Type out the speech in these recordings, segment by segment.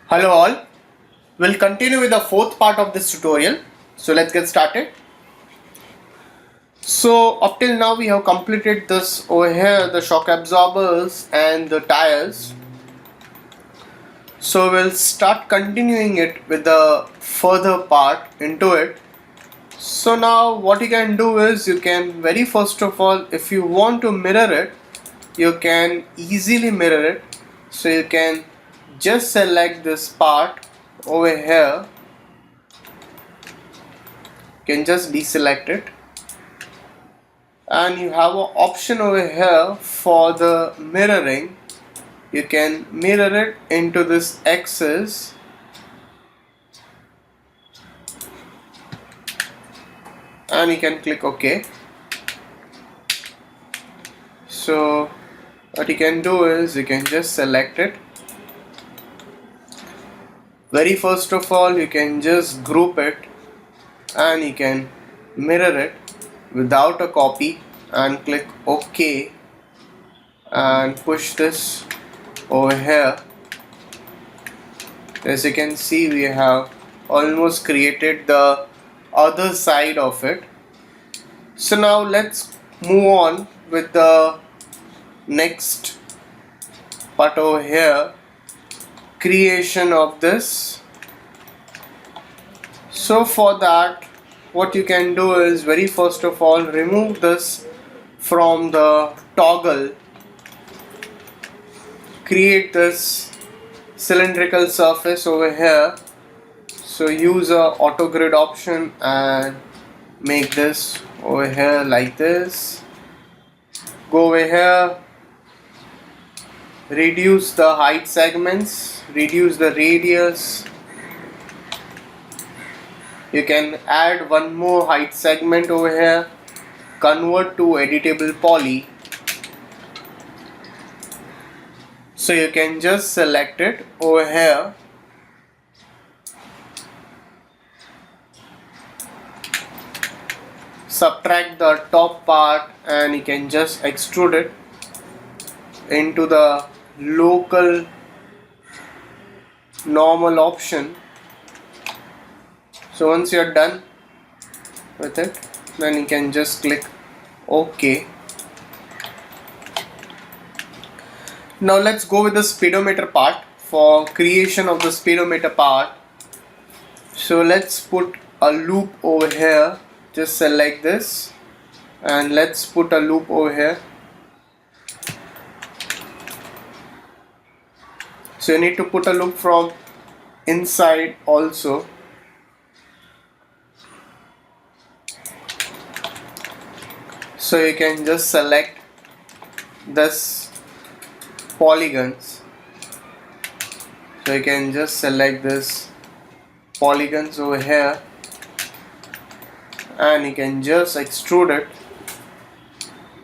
Hello all, we'll continue with the fourth part of this tutorial. So let's get started. So up till now we have completed this over here, the shock absorbers and the tires. So we'll start continuing it with the further part into it. So now what you can do is you can very first of all, if you want to mirror it, you can easily mirror it. So you can just select this part over here. You can just deselect it, and you have an option over here for the mirroring. You can mirror it into this axis, and you can click OK. So what you can do is you can just select it. Very first of all, you can just group it and you can mirror it without a copy and click OK and push this over here. As you can see, we have almost created the other side of it. So now let's move on with the next part over here, creation of this. So for that, what you can do is very first of all remove this from the toggle, create this cylindrical surface over here. So use a auto grid option and make this over here like this. Go over here, reduce the height segments, reduce the radius. You can add one more height segment over here, convert to editable poly. So you can just select it over here, subtract the top part, and you can just extrude it into the local normal option. So once you are done with it, then you can just click OK. Now let's go with the speedometer part. For creation of the speedometer part, so let's put a loop over here. Just select this and let's put a loop over here. So you need to put a loop from inside also. So you can just select this polygons. So you can just select this polygons over here and you can just extrude it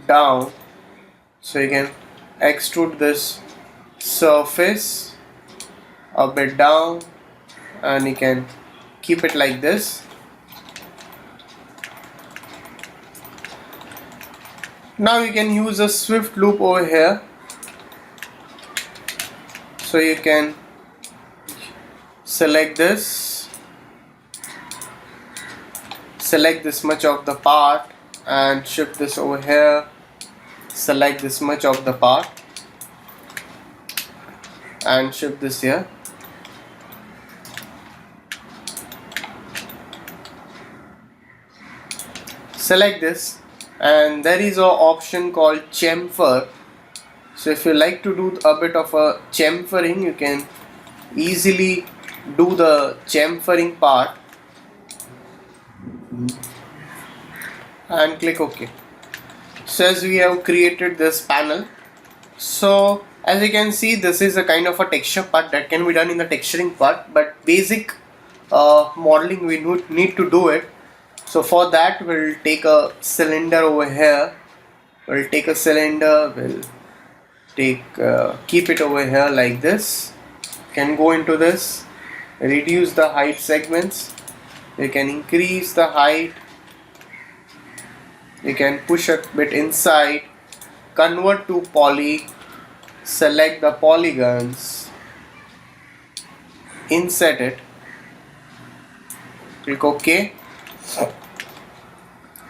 down. So you can extrude this surface a bit down and you can keep it like this. Now you can use a swift loop over here. So you can select this, select this much of the part and shift this over here, select this much of the part and shift this here. Select this, and there is an option called chamfer. So if you like to do a bit of a chamfering, you can easily do the chamfering part and click OK. So as we have created this panel, so as you can see, this is a kind of a texture part that can be done in the texturing part, but basic modeling we need to do it. So for that, we'll take a cylinder over here. We'll take a cylinder, we'll take keep it over here like this. You can go into this, reduce the height segments, you can increase the height, you can push a bit inside, convert to poly, select the polygons, inset it, click OK.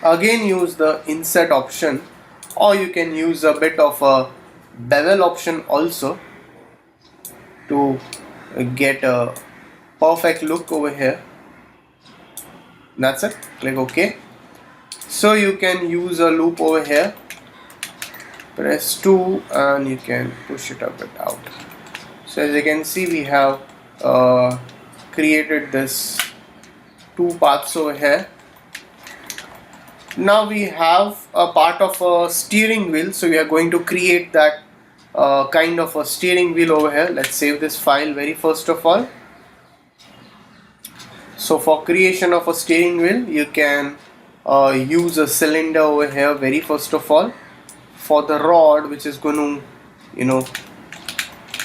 Again use the inset option, or you can use a bit of a bevel option also to get a perfect look over here. That's it, click OK. So you can use a loop over here, press 2 and you can push it a bit out. So as you can see, we have created this 2 paths over here. Now we have a part of a steering wheel, so we are going to create that kind of a steering wheel over here. Let's save this file very first of all. So for creation of a steering wheel, you can use a cylinder over here very first of all. For the rod, which is going to,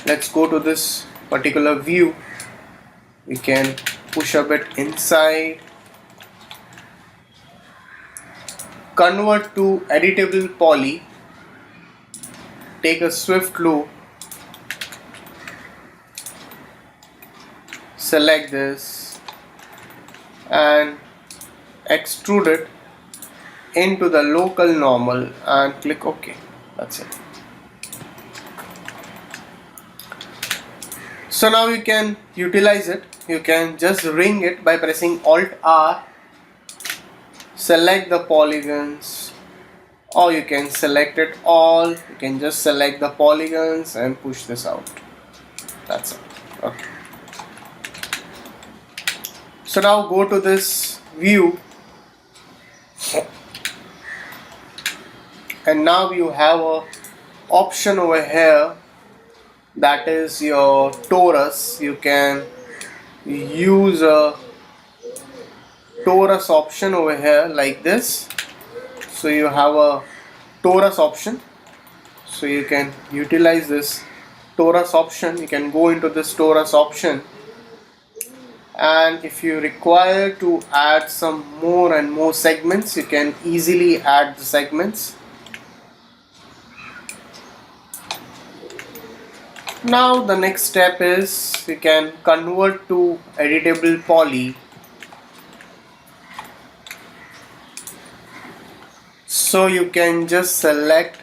let's go to this particular view. We can push a bit inside, convert to editable poly, take a swift loop, select this and extrude it into the local normal and click OK. That's it. So now you can utilize it. You can just ring it by pressing Alt R, select the polygons, or you can select it all. You can just select the polygons and push this out. That's it. Okay. So now go to this view, and now you have a option over here, that is your Torus. You can use a Torus option over here like this. So you have a Torus option, so you can utilize this Torus option. You can go into this Torus option, and if you require to add some more and more segments, you can easily add the segments. Now the next step is we can convert to editable poly. So you can just select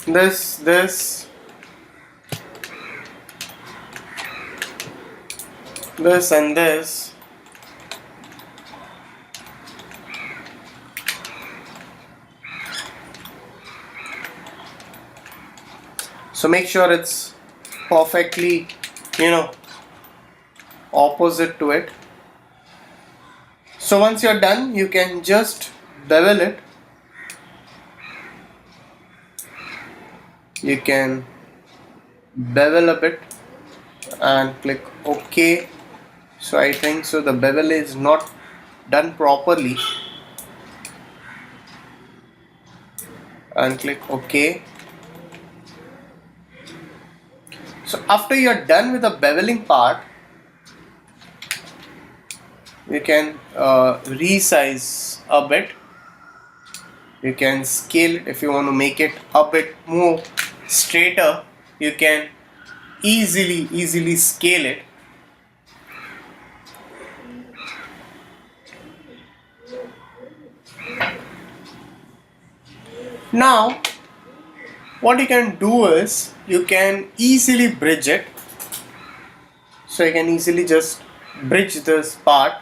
this, this and this. So make sure it's perfectly, opposite to it. So once you're done, you can just bevel it. You can bevel a bit and click OK. So I think so the bevel is not done properly, and click OK. So after you are done with the beveling part, you can resize a bit. You can scale it if you want to make it a bit more straighter. You can easily scale it. Now what you can do is you can easily bridge it. So you can easily just bridge this part.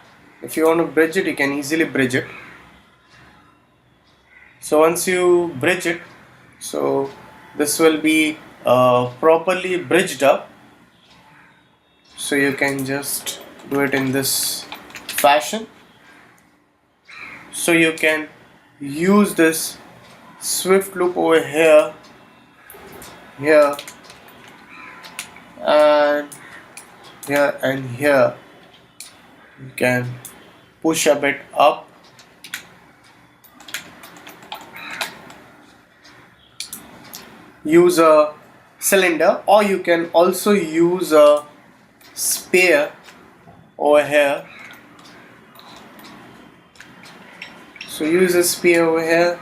If you want to bridge it, you can easily bridge it. So once you bridge it, so this will be properly bridged up. So you can just do it in this fashion. So you can use this swift loop over here, and here and here. You can push a bit up, use a cylinder, or you can also use a spear over here. So use a spear over here,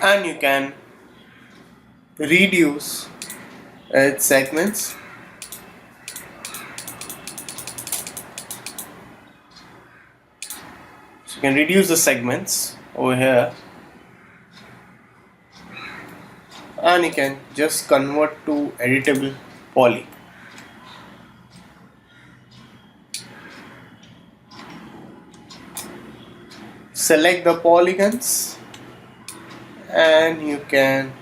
and you can reduce its segments. So you can reduce the segments over here, and you can just convert to editable poly. Select the polygons and you can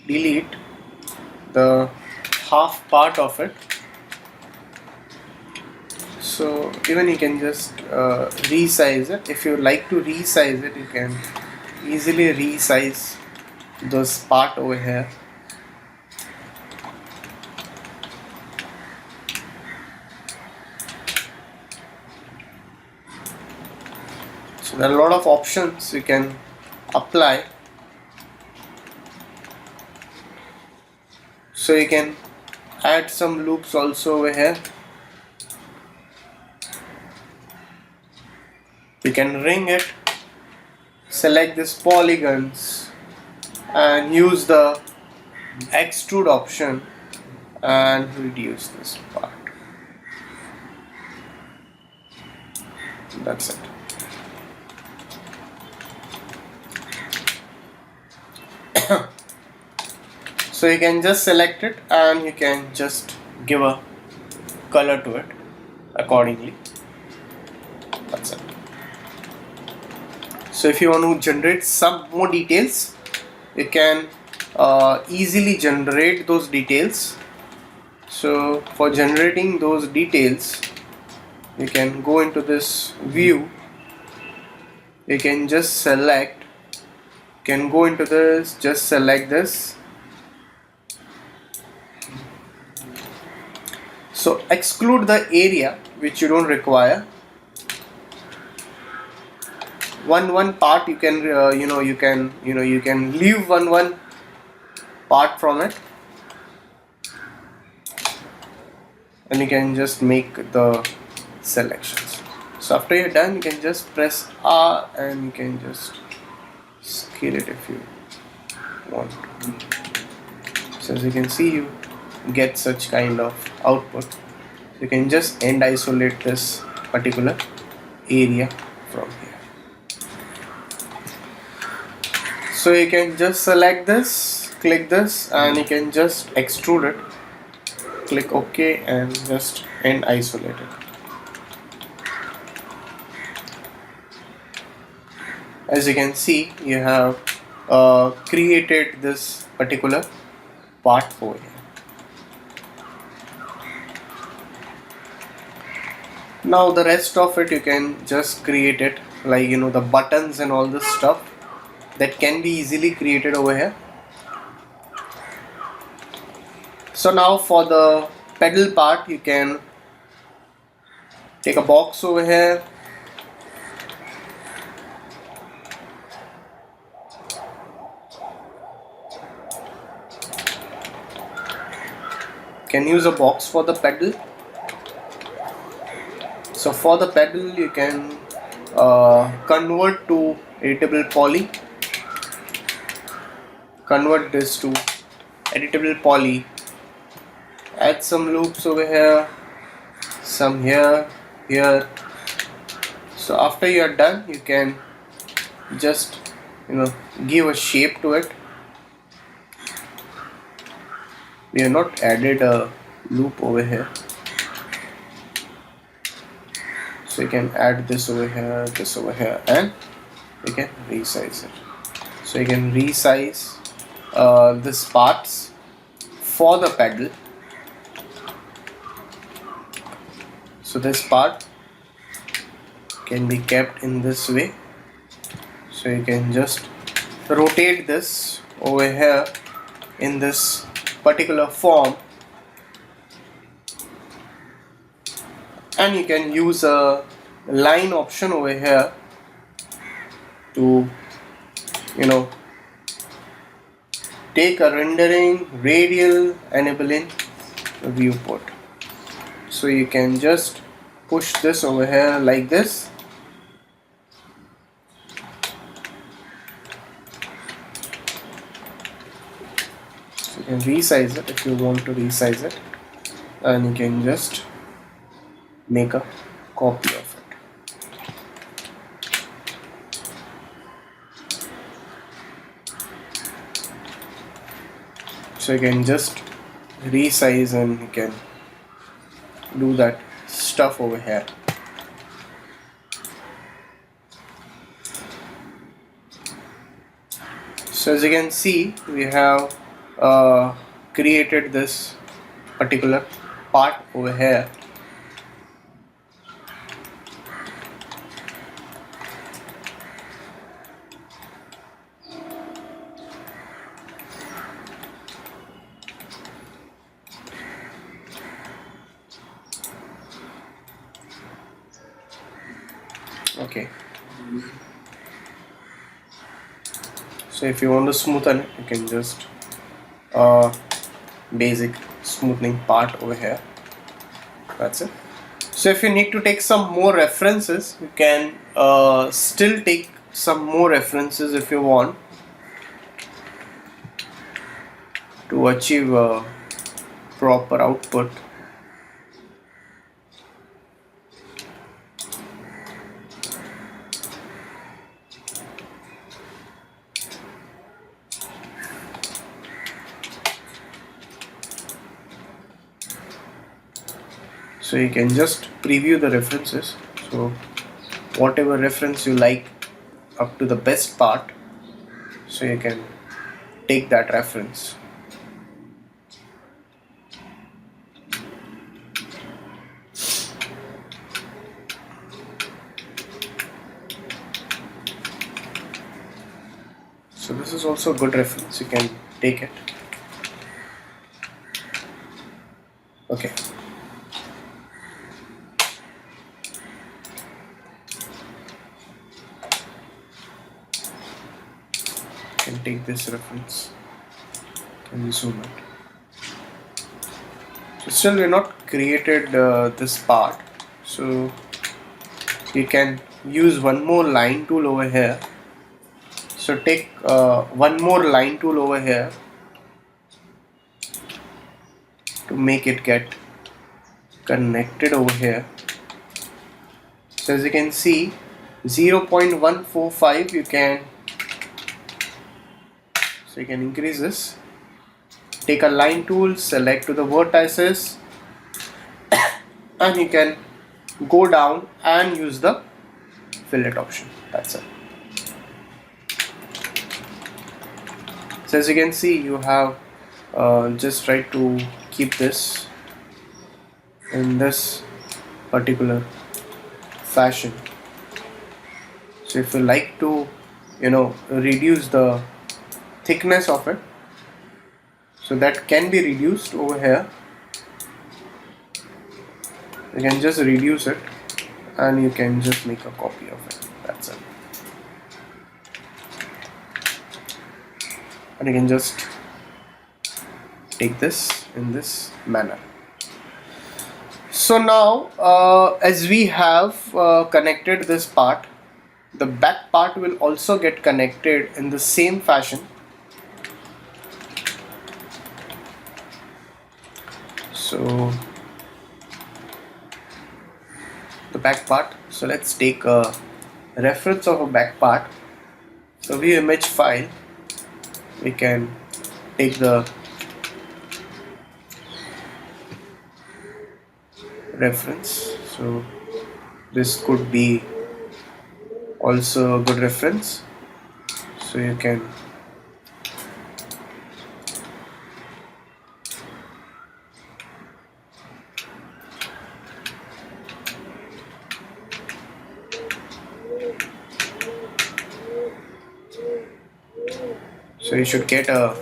delete the half part of it. So even you can just resize it. If you like to resize it, you can easily resize this part over here. So there are a lot of options you can apply. So you can add some loops also over here. You can ring it, select this polygons and use the extrude option and reduce this part. That's it. So you can just select it and you can just give a color to it accordingly. That's it. So if you want to generate some more details, you can easily generate those details. So for generating those details, you can go into this view. You can just select, you can go into this, just select this. So exclude the area which you don't require. One part you can you can leave one part from it, and you can just make the selections. So after you're done, you can just press R and you can just scale it if you want. So as you can see, you get such kind of output. You can just end isolate this particular area from here. So you can just select this, click this, and you can just extrude it. Click OK and just end isolate it. As you can see, you have created this particular part over here. Now the rest of it you can just create it, like the buttons and all this stuff that can be easily created over here. So now for the pedal part, you can take a box over here, can use a box for the pedal. So for the pedal you can convert to editable poly, convert this to editable poly, add some loops over here, some here. So after you are done, you can just give a shape to it. We have not added a loop over here, so you can add this over here, and you can resize it. So you can resize this parts for the pedal. So this part can be kept in this way. So you can just rotate this over here in this particular form, and you can use a line option over here to take a rendering, radial, enabling viewport. So you can just push this over here like this, You can resize it if you want to resize it, and you can just make a copy of it. So you can just resize and you can do that stuff over here. So as you can see, we have created this particular part over here. Okay. So if you want to smoothen it, you can just basic smoothing part over here. That's it. So if you need to take some more references, you can still take some more references if you want to achieve a proper output. So you can just preview the references. So whatever reference you like up to the best part, so you can take that reference. So this is also a good reference, you can take it. Okay. Can take this reference and zoom it. So still we're not created this part, so you can use one more line tool over here. So take one more line tool over here to make it get connected over here. So as you can see, 0.145 you can increase this. Take a line tool, select to the vertices, and you can go down and use the fillet option. That's it. So as you can see, you have just try to keep this in this particular fashion. So if you like to reduce the thickness of it, so that can be reduced over here. You can just reduce it and you can just make a copy of it. That's it. And you can just take this in this manner. So now as we have connected this part, the back part will also get connected in the same fashion. So the back part, so let's take a reference of a back part. So view image file, we can take the reference. So this could be also a good reference, so you can so you should get a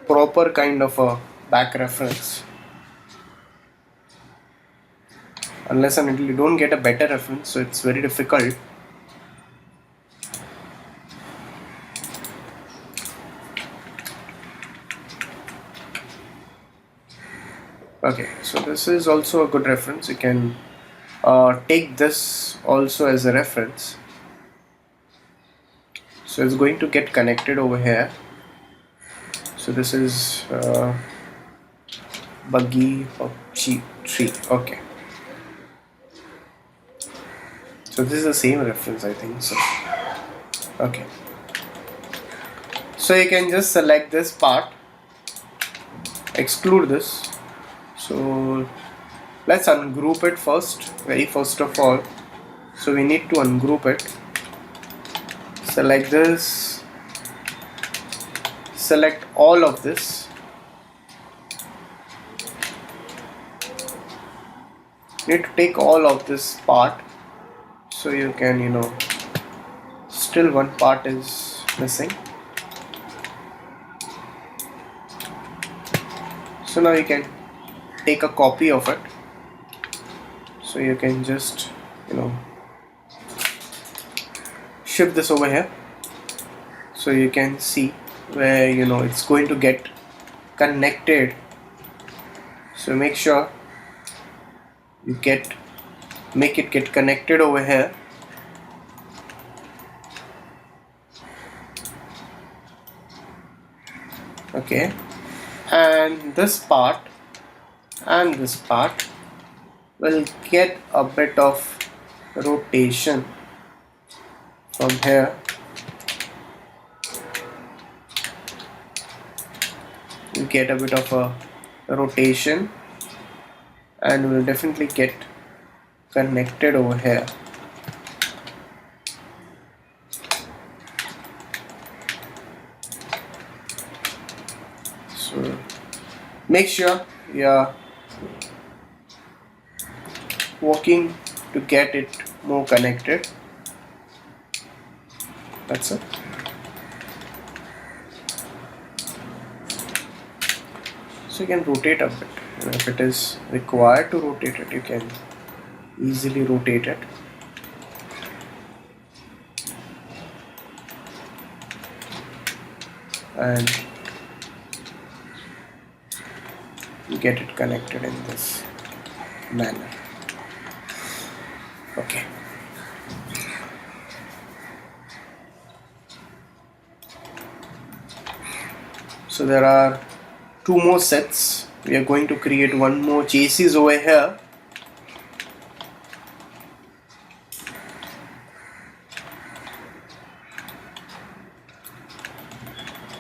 proper kind of a back reference. Unless and until you don't get a better reference, so it's very difficult. Okay, so this is also a good reference. You can take this also as a reference. So it's going to get connected over here. So this is Pubg 3. Okay. So this is the same reference, I think so. Okay. So you can just select this part, exclude this. So let's ungroup it first of all. So we need to ungroup it. Select this, select all of this. You need to take all of this part, so you can, still one part is missing. So now you can take a copy of it. So you can just, shift this over here. So you can see where, it's going to get connected. So make sure you make it get connected over here. Okay, and this part and this part will get a bit of rotation from here. You get a bit of a rotation and will definitely get connected over here. So make sure you're working to get it more connected. That's it. So you can rotate a bit. If it is required to rotate it, you can easily rotate it. And get it connected in this manner. Okay. So there are two more sets. We are going to create one more chassis over here.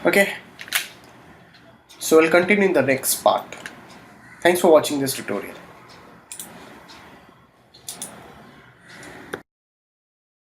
Okay. So we'll continue in the next part. Thanks for watching this tutorial.